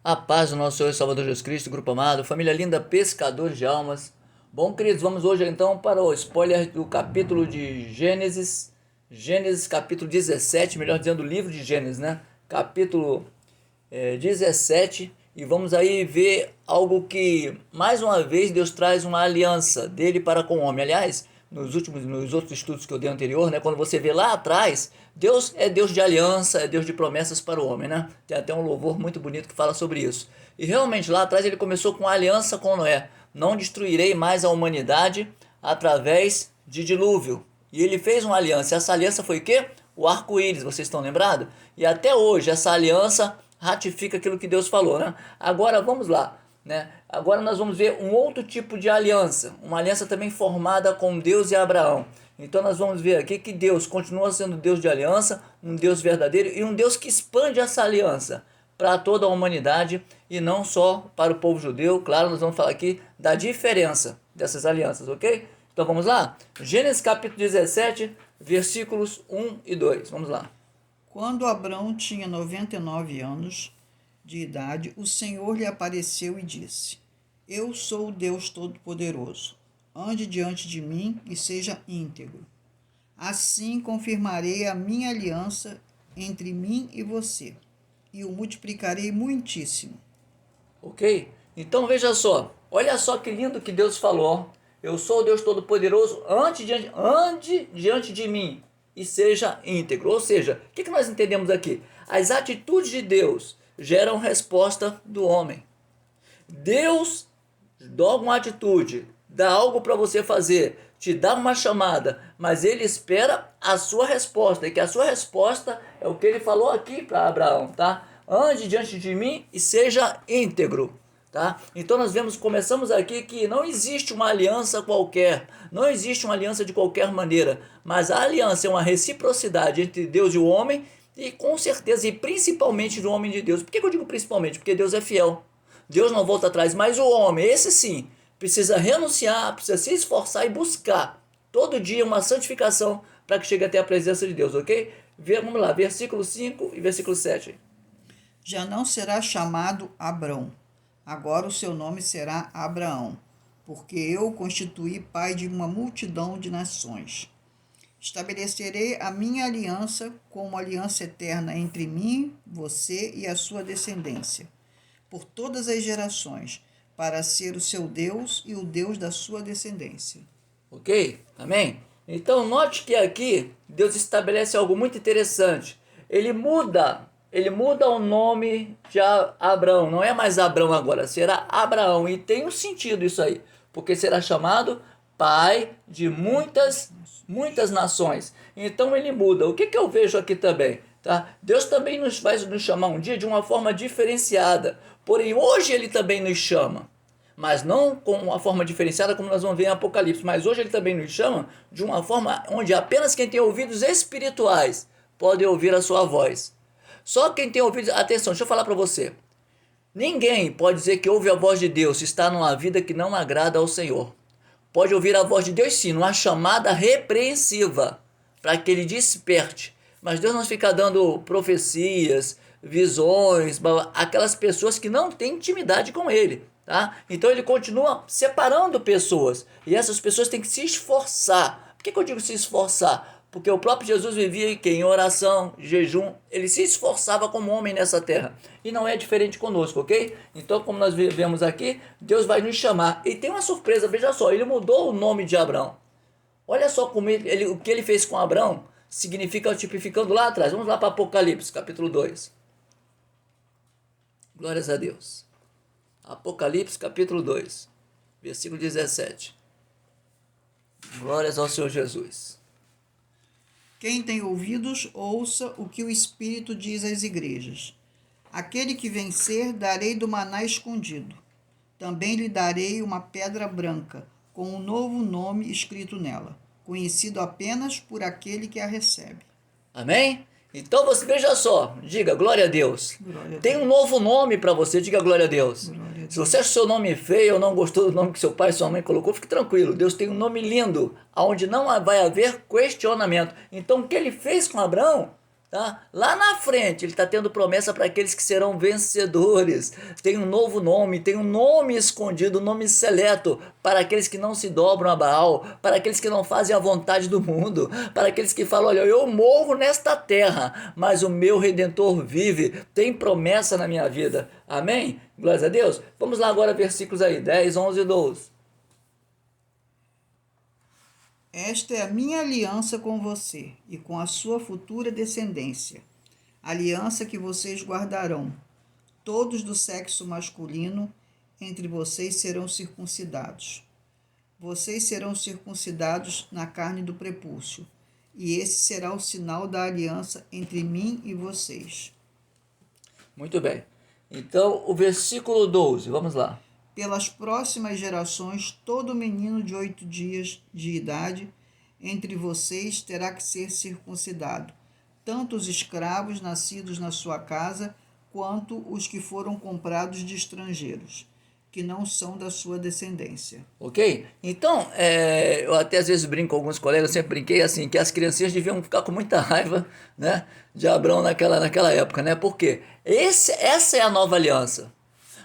A paz do nosso Senhor e Salvador Jesus Cristo, grupo amado, família linda, pescadores de almas. Bom, queridos, vamos hoje então para o spoiler do capítulo de Gênesis, Gênesis capítulo 17, melhor dizendo, o livro de Gênesis, né? Capítulo 17, e vamos aí ver algo que, mais uma vez, Deus traz uma aliança dele para com o homem. Aliás, nos outros estudos que eu dei anterior, né, quando você vê lá atrás, Deus é Deus de aliança, é Deus de promessas para o homem, né? Tem até um louvor muito bonito que fala sobre isso. E realmente lá atrás ele começou com a aliança com Noé: não destruirei mais a humanidade através de dilúvio. E ele fez uma aliança. Essa aliança foi o quê? O arco-íris, vocês estão lembrados? E até hoje essa aliança ratifica aquilo que Deus falou, né? Agora vamos lá, né? Agora nós vamos ver um outro tipo de aliança, uma aliança também formada com Deus e Abraão. Então nós vamos ver aqui que Deus continua sendo Deus de aliança, um Deus verdadeiro e um Deus que expande essa aliança para toda a humanidade e não só para o povo judeu. Claro, nós vamos falar aqui da diferença dessas alianças, ok? Então vamos lá? Gênesis capítulo 17, versículos 1 e 2. Vamos lá. Quando Abrão tinha 99 anos de idade, o Senhor lhe apareceu e disse: Eu sou o Deus Todo-Poderoso. Ande diante de mim e seja íntegro. Assim confirmarei a minha aliança entre mim e você, e o multiplicarei muitíssimo. Ok? Então veja só, olha só que lindo que Deus falou. Eu sou o Deus Todo-Poderoso, ande diante de mim e seja íntegro. Ou seja, o que nós entendemos aqui? As atitudes de Deus geram resposta do homem. Deus dá uma atitude, dá algo para você fazer, te dá uma chamada, mas ele espera a sua resposta, e que a sua resposta é o que ele falou aqui para Abraão, tá? Ande diante de mim e seja íntegro. Tá? Então nós começamos aqui que não existe uma aliança qualquer, não existe uma aliança de qualquer maneira, mas a aliança é uma reciprocidade entre Deus e o homem, e com certeza, e principalmente do homem de Deus. Por que eu digo principalmente? Porque Deus é fiel, Deus não volta atrás, mas o homem, esse sim, precisa renunciar, precisa se esforçar e buscar todo dia uma santificação para que chegue até a presença de Deus, ok? Vamos lá, versículo 5 e versículo 7. Já não será chamado Abrão. Agora o seu nome será Abraão, porque eu o constituí pai de uma multidão de nações. Estabelecerei a minha aliança como aliança eterna entre mim, você e a sua descendência, por todas as gerações, para ser o seu Deus e o Deus da sua descendência. Ok? Amém? Então note que aqui Deus estabelece algo muito interessante. Ele muda o nome de Abraão. Não é mais Abraão agora, será Abraão. E tem um sentido isso aí, porque será chamado pai de muitas nações. Então ele muda. O que eu vejo aqui também? Tá? Deus também vai nos chamar um dia de uma forma diferenciada. Porém, hoje ele também nos chama, mas não com uma forma diferenciada como nós vamos ver em Apocalipse. Mas hoje ele também nos chama de uma forma onde apenas quem tem ouvidos espirituais pode ouvir a sua voz. Só quem tem ouvidos... Atenção, deixa eu falar para você. Ninguém pode dizer que ouve a voz de Deus se está numa vida que não agrada ao Senhor. Pode ouvir a voz de Deus sim, numa chamada repreensiva, para que ele desperte. Mas Deus não fica dando profecias, visões, aquelas pessoas que não têm intimidade com ele. Tá? Então ele continua separando pessoas, e essas pessoas têm que se esforçar. Por que eu digo se esforçar? Porque o próprio Jesus vivia em oração, jejum, ele se esforçava como homem nessa terra, e não é diferente conosco, ok? Então, como nós vemos aqui, Deus vai nos chamar, e tem uma surpresa, veja só, ele mudou o nome de Abraão. Olha só como o que ele fez com Abraão significa tipificando lá atrás. Vamos lá para Apocalipse, capítulo 2. Glórias a Deus. Apocalipse capítulo 2, versículo 17. Glórias ao Senhor Jesus. Quem tem ouvidos, ouça o que o Espírito diz às igrejas. Aquele que vencer, darei do maná escondido. Também lhe darei uma pedra branca, com um novo nome escrito nela, conhecido apenas por aquele que a recebe. Amém? Então você veja só, diga glória a Deus. Glória a Tem um novo nome para você, diga glória a Deus. Glória a Deus. Se você acha o seu nome feio ou não gostou do nome que seu pai e sua mãe colocou, fique tranquilo. Deus tem um nome lindo, onde não vai haver questionamento. Então o que ele fez com Abraão, Tá? Lá na frente, ele está tendo promessa para aqueles que serão vencedores. Tem um novo nome, tem um nome escondido, um nome seleto para aqueles que não se dobram a Baal, para aqueles que não fazem a vontade do mundo, para aqueles que falam: olha, eu morro nesta terra, mas o meu Redentor vive, tem promessa na minha vida. Amém? Glórias a Deus. Vamos lá agora, versículos aí, 10, 11 e 12. Esta é a minha aliança com você e com a sua futura descendência, aliança que vocês guardarão. Todos do sexo masculino entre vocês serão circuncidados. Vocês serão circuncidados na carne do prepúcio, e esse será o sinal da aliança entre mim e vocês. Muito bem. Então, o versículo 12, vamos lá. Pelas próximas gerações, todo menino de 8 dias de idade entre vocês terá que ser circuncidado, tanto os escravos nascidos na sua casa, quanto os que foram comprados de estrangeiros, que não são da sua descendência. Ok? Então, eu até às vezes brinco com alguns colegas, eu sempre brinquei assim, que as criancinhas deviam ficar com muita raiva, né, de Abraão naquela época, né? Porque essa é a nova aliança.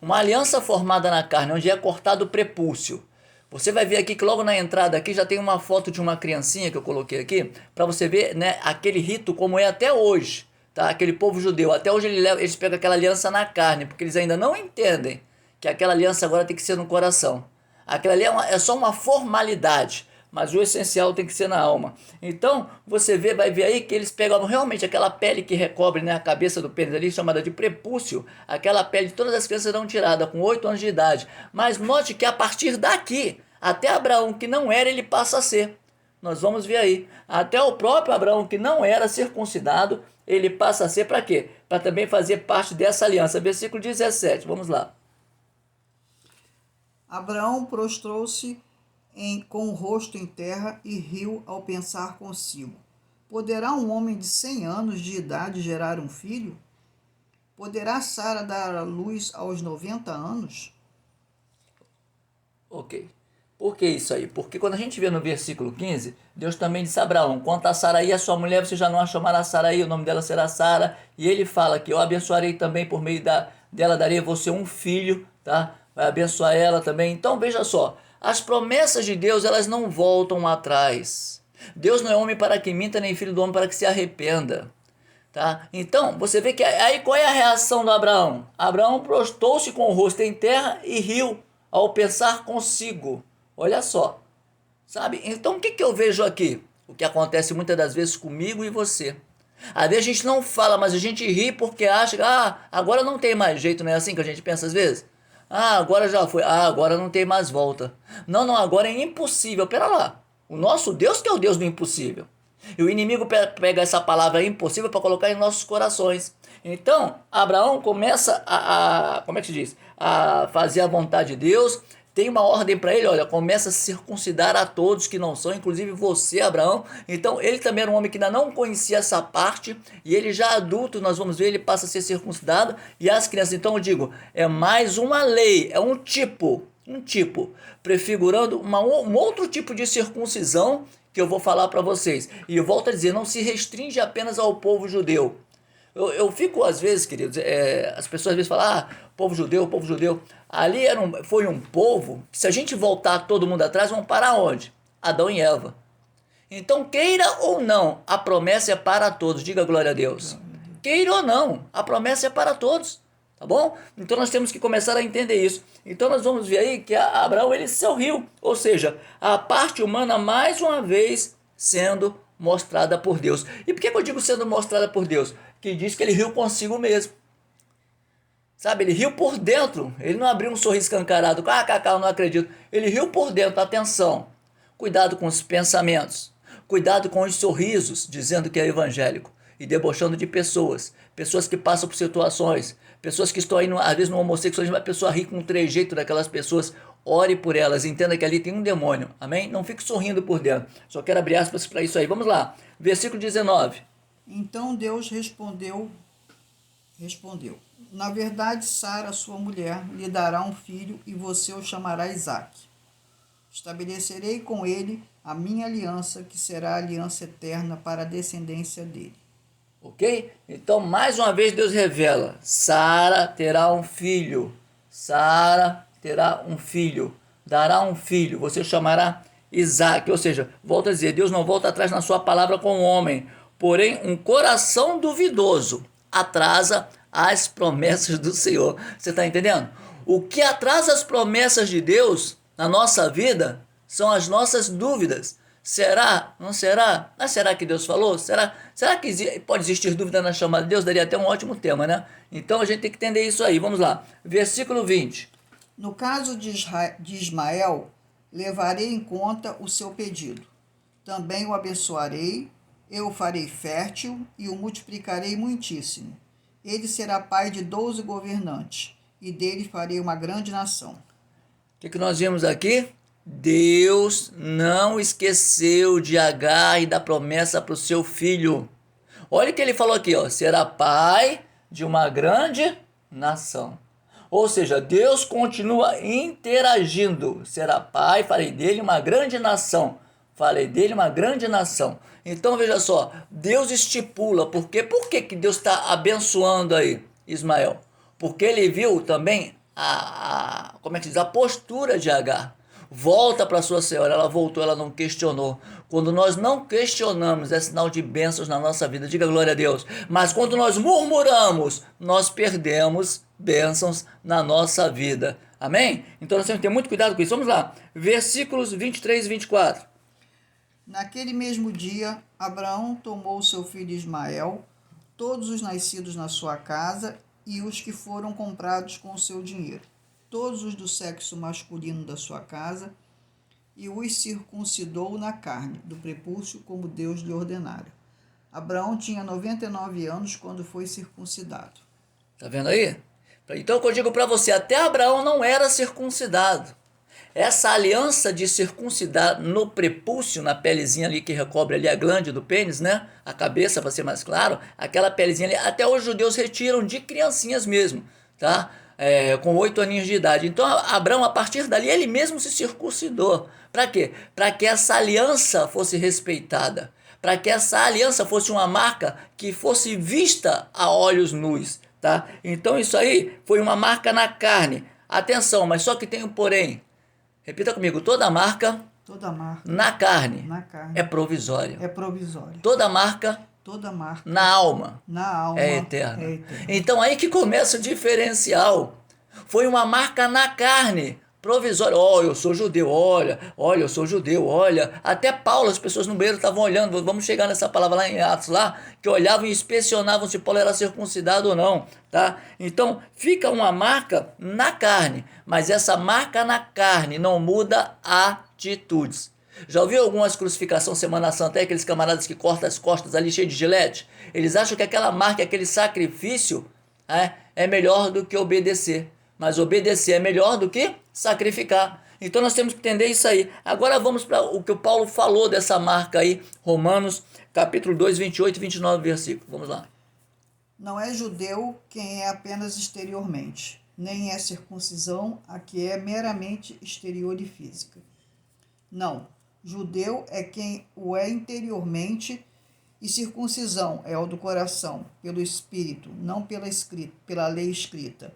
Uma aliança formada na carne, onde é cortado o prepúcio. Você vai ver aqui que logo na entrada aqui já tem uma foto de uma criancinha que eu coloquei aqui, para você ver, né, aquele rito como é até hoje, tá? Aquele povo judeu, até hoje eles pegam aquela aliança na carne, porque eles ainda não entendem que aquela aliança agora tem que ser no coração. Aquela ali é só uma formalidade, mas o essencial tem que ser na alma. Então, você vai ver aí que eles pegavam realmente aquela pele que recobre, né, a cabeça do pênis ali, chamada de prepúcio. Aquela pele de todas as crianças eram tiradas com 8 anos de idade. Mas note que a partir daqui, até Abraão, que não era, ele passa a ser. Nós vamos ver aí. Até o próprio Abraão, que não era circuncidado, ele passa a ser para quê? Para também fazer parte dessa aliança. Versículo 17, vamos lá. Abraão prostrou-se com o rosto em terra e riu ao pensar consigo: poderá um homem de 100 anos de idade gerar um filho? Poderá Sara dar à luz aos 90 anos? Ok. Por que isso aí? Porque quando a gente vê no versículo 15, Deus também disse a Abraão: quanto a Saraí, a sua mulher, você já não a chamará Saraí, o nome dela será Sara. E ele fala que eu abençoarei também por meio dela, darei a você um filho, tá? Vai abençoar ela também. Então veja só, as promessas de Deus, elas não voltam atrás. Deus não é homem para que minta, nem filho do homem para que se arrependa. Tá? Então, você vê que aí qual é a reação do Abraão? Abraão prostrou-se com o rosto em terra e riu ao pensar consigo. Olha só, sabe? Então, o que eu vejo aqui? O que acontece muitas das vezes comigo e você. Às vezes a gente não fala, mas a gente ri porque acha que agora não tem mais jeito, não é assim que a gente pensa às vezes? Agora já foi. Agora não tem mais volta. Não, agora é impossível. Pera lá. O nosso Deus que é o Deus do impossível. E o inimigo pega essa palavra impossível para colocar em nossos corações. Então, Abraão começa como é que se diz? A fazer a vontade de Deus. Tem uma ordem para ele, olha, começa a circuncidar a todos que não são, inclusive você, Abraão. Então, ele também era um homem que ainda não conhecia essa parte, e ele já adulto, nós vamos ver, ele passa a ser circuncidado, e as crianças, então eu digo, é mais uma lei, é um tipo, prefigurando um outro tipo de circuncisão que eu vou falar para vocês. E eu volto a dizer, não se restringe apenas ao povo judeu. Eu fico, às vezes, queridos, as pessoas às vezes falam, povo judeu, povo judeu. Ali foi um povo que, se a gente voltar todo mundo atrás, vão parar onde? Adão e Eva. Então, queira ou não, a promessa é para todos. Diga glória a Deus. Queira ou não, a promessa é para todos. Tá bom? Então nós temos que começar a entender isso. Então nós vamos ver aí que Abraão, ele sorriu. Ou seja, a parte humana, mais uma vez, sendo mostrada por Deus. E por que eu digo sendo mostrada por Deus? Que diz que ele riu consigo mesmo. Sabe, ele riu por dentro. Ele não abriu um sorriso escancarado. Eu não acredito. Ele riu por dentro. Atenção. Cuidado com os pensamentos. Cuidado com os sorrisos, dizendo que é evangélico. E debochando de pessoas. Pessoas que passam por situações. Pessoas que estão aí, às vezes, no homossexualismo. A pessoa ri com um trejeito daquelas pessoas. Ore por elas. Entenda que ali tem um demônio. Amém? Não fique sorrindo por dentro. Só quero abrir aspas para isso aí. Vamos lá. Versículo 19. Então Deus respondeu: na verdade, Sara, sua mulher, lhe dará um filho e você o chamará Isaque. Estabelecerei com ele a minha aliança, que será a aliança eterna para a descendência dele. Ok? Então, mais uma vez, Deus revela: Sara terá um filho. Sara terá um filho. Dará um filho. Você chamará Isaac. Ou seja, volta a dizer, Deus não volta atrás na sua palavra com o homem. Porém, um coração duvidoso atrasa as promessas do Senhor. Você está entendendo? O que atrasa as promessas de Deus na nossa vida são as nossas dúvidas. Será? Não será? Mas será que Deus falou? Será que pode existir dúvida na chamada de Deus? Daria até um ótimo tema, né? Então a gente tem que entender isso aí. Vamos lá. Versículo 20. No caso de Ismael, levarei em conta o seu pedido. Também o abençoarei, eu o farei fértil e o multiplicarei muitíssimo. Ele será pai de 12 governantes, e dele farei uma grande nação. O que nós vimos aqui? Deus não esqueceu de Agar e da promessa para o seu filho. Olha o que ele falou aqui, ó, será pai de uma grande nação. Ou seja, Deus continua interagindo. Será pai, farei dele uma grande nação. Farei dele uma grande nação. Então veja só, Deus estipula. Por quê? Por que Deus está abençoando aí Ismael? Porque ele viu também como é que diz? A postura de Agar. Volta para sua senhora, ela voltou, ela não questionou. Quando nós não questionamos, é sinal de bênçãos na nossa vida, diga glória a Deus. Mas quando nós murmuramos, nós perdemos bênçãos na nossa vida. Amém? Então nós temos que ter muito cuidado com isso. Vamos lá, versículos 23 e 24. Naquele mesmo dia, Abraão tomou seu filho Ismael, todos os nascidos na sua casa e os que foram comprados com o seu dinheiro, todos os do sexo masculino da sua casa, e os circuncidou na carne, do prepúcio, como Deus lhe ordenara. Abraão tinha 99 anos quando foi circuncidado. Tá vendo aí? Então eu digo para você, até Abraão não era circuncidado. Essa aliança de circuncidar no prepúcio, na pelezinha ali que recobre ali a glande do pênis, né? A cabeça, para ser mais claro, aquela pelezinha ali, até os judeus retiram de criancinhas mesmo, tá? Com 8 aninhos de idade. Então Abraão, a partir dali, ele mesmo se circuncidou. Para quê? Para que essa aliança fosse respeitada. Para que essa aliança fosse uma marca que fosse vista a olhos nus, tá? Então isso aí foi uma marca na carne. Atenção, mas só que tem um porém. Repita comigo, toda marca na carne é provisória. É provisória. Toda marca na alma é eterna. Então aí que começa o diferencial. Foi uma marca na carne, provisória. Eu sou judeu, olha, eu sou judeu, olha. Até Paulo, as pessoas no banheiro estavam olhando, vamos chegar nessa palavra lá em Atos, lá, que olhavam e inspecionavam se Paulo era circuncidado ou não, tá? Então, fica uma marca na carne, mas essa marca na carne não muda atitudes. Já ouviu algumas crucificações Semana Santa, aqueles camaradas que cortam as costas ali cheio de gilete? Eles acham que aquela marca, aquele sacrifício é melhor do que obedecer. Mas obedecer é melhor do que sacrificar. Então nós temos que entender isso aí. Agora vamos para o que o Paulo falou dessa marca aí, Romanos capítulo 2, 28 e 29 versículo. Vamos lá. Não é judeu quem é apenas exteriormente, nem é circuncisão a que é meramente exterior e física. Não, judeu é quem o é interiormente, e circuncisão é o do coração, pelo espírito, não pela lei escrita.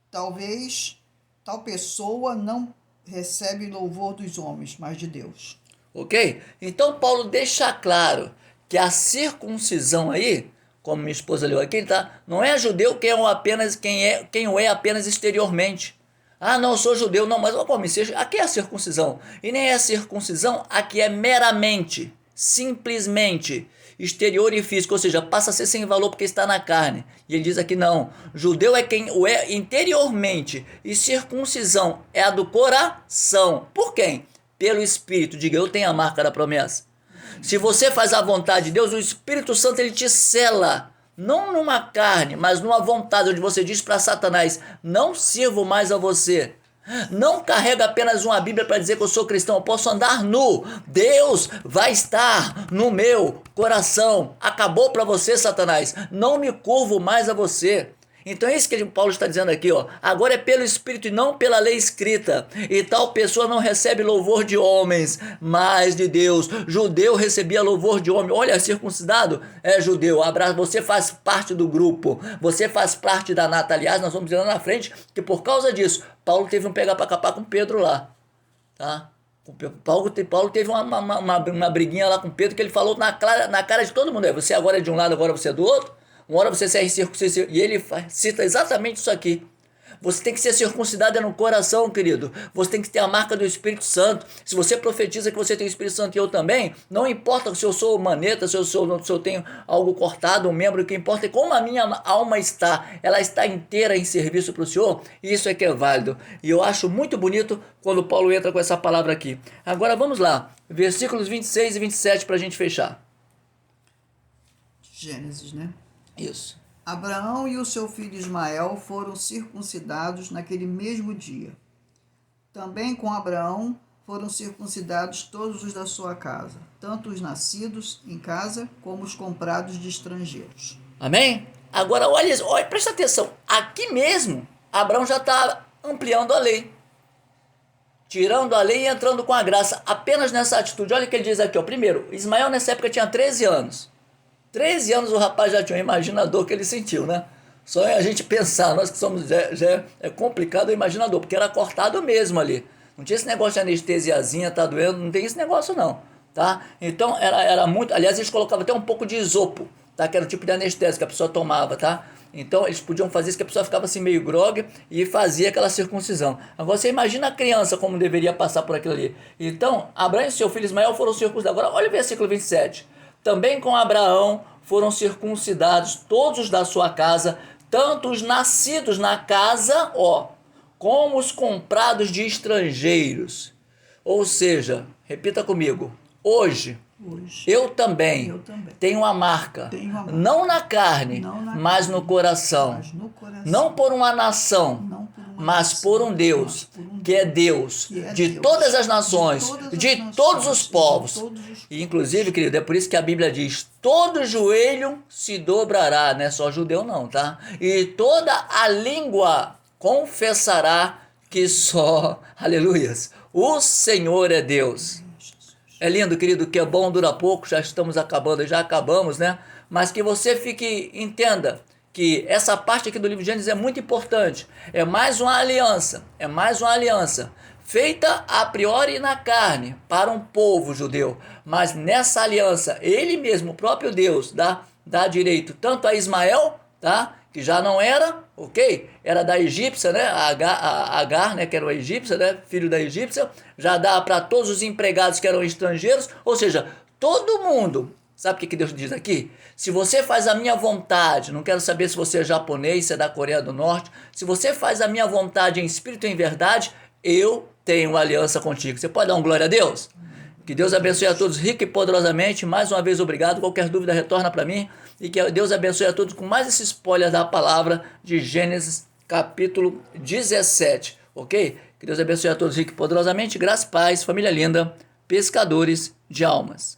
Talvez tal pessoa não recebe louvor dos homens, mas de Deus. Ok? Então Paulo deixa claro que a circuncisão aí, como minha esposa leu aqui, tá? Não é judeu quem o é apenas exteriormente. Não, eu sou judeu, não, mas aqui é a circuncisão. E nem é a circuncisão, aqui é meramente, simplesmente exterior e físico, ou seja, passa a ser sem valor porque está na carne. E ele diz aqui não, judeu é quem o é interiormente, e circuncisão é a do coração. Por quem? Pelo Espírito. Diga, eu tenho a marca da promessa. Se você faz a vontade de Deus, o Espírito Santo ele te sela, não numa carne, mas numa vontade, onde você diz para Satanás, não sirvo mais a você. Não carrega apenas uma Bíblia para dizer que eu sou cristão, eu posso andar nu. Deus vai estar no meu coração. Acabou para você, Satanás. Não me curvo mais a você. Então é isso que Paulo está dizendo aqui, ó. Agora é pelo Espírito e não pela lei escrita. E tal pessoa não recebe louvor de homens, mas de Deus. Judeu recebia louvor de homem. Olha, circuncidado é judeu. Abraço, você faz parte do grupo. Você faz parte da nata. Aliás, nós vamos dizer lá na frente que por causa disso, Paulo teve um pegar para capar com Pedro lá. Tá? Paulo teve uma briguinha lá com Pedro que ele falou na cara de todo mundo. Você agora é de um lado, agora você é do outro. Uma hora você é circuncidado. E ele cita exatamente isso aqui. Você tem que ser circuncidado no coração, querido. Você tem que ter a marca do Espírito Santo. Se você profetiza que você tem o Espírito Santo e eu também, não importa se eu sou maneta, se eu tenho algo cortado, um membro, o que importa é como a minha alma está. Ela está inteira em serviço para o Senhor, e isso é que é válido. E eu acho muito bonito quando Paulo entra com essa palavra aqui. Agora vamos lá, versículos 26 e 27 para a gente fechar. Gênesis, né? Isso. Abraão e o seu filho Ismael foram circuncidados naquele mesmo dia. Também com Abraão foram circuncidados todos os da sua casa, tanto os nascidos em casa como os comprados de estrangeiros. Amém? Agora, olha, presta atenção. Aqui mesmo, Abraão já está ampliando a lei. Tirando a lei e entrando com a graça. Apenas nessa atitude. Olha o que ele diz aqui. Ó. Primeiro, Ismael nessa época tinha 13 anos. 13 anos o rapaz já tinha, imagina a dor que ele sentiu, né? Só a gente pensar, nós que somos, já é complicado o imaginador, porque era cortado mesmo ali. Não tinha esse negócio de anestesiazinha, tá doendo, não tem esse negócio não, tá? Então era muito, aliás eles colocavam até um pouco de isopo, tá? Que era o tipo de anestésico que a pessoa tomava, tá? Então eles podiam fazer isso, que a pessoa ficava assim meio grogue e fazia aquela circuncisão. Agora você imagina a criança como deveria passar por aquilo ali. Então, Abraão e seu filho Ismael foram circuncidados. Agora olha o versículo 27. Também com Abraão foram circuncidados todos os da sua casa, tanto os nascidos na casa, ó, como os comprados de estrangeiros. Ou seja, repita comigo, hoje eu também tenho uma marca, não na carne, mas no coração. Não por uma nação, mas por um Deus, que é Deus de todas as nações, de todos os povos. E inclusive, querido, é por isso que a Bíblia diz, todo joelho se dobrará, não é só judeu não, tá? E toda a língua confessará que só, aleluias, o Senhor é Deus. É lindo, querido, que é bom, dura pouco, já estamos acabando, já acabamos, né? Mas que você entenda que essa parte aqui do livro de Gênesis é muito importante. É mais uma aliança, feita a priori na carne, para um povo judeu. Mas nessa aliança, ele mesmo, o próprio Deus, dá direito tanto a Ismael, tá? Que já não era, ok? Era da egípcia, né? A Agar, né? Que era uma egípcia, né? Filho da egípcia. Já dá para todos os empregados que eram estrangeiros. Ou seja, todo mundo. Sabe o que Deus diz aqui? Se você faz a minha vontade, não quero saber se você é japonês, se é da Coreia do Norte. Se você faz a minha vontade em espírito e em verdade, eu tenho uma aliança contigo. Você pode dar um glória a Deus? Que Deus abençoe a todos rica e poderosamente. Mais uma vez, obrigado. Qualquer dúvida, retorna para mim. E que Deus abençoe a todos com mais esse spoiler da palavra de Gênesis, capítulo 17. Ok? Que Deus abençoe a todos rica e poderosamente. Graça e paz, família linda, pescadores de almas.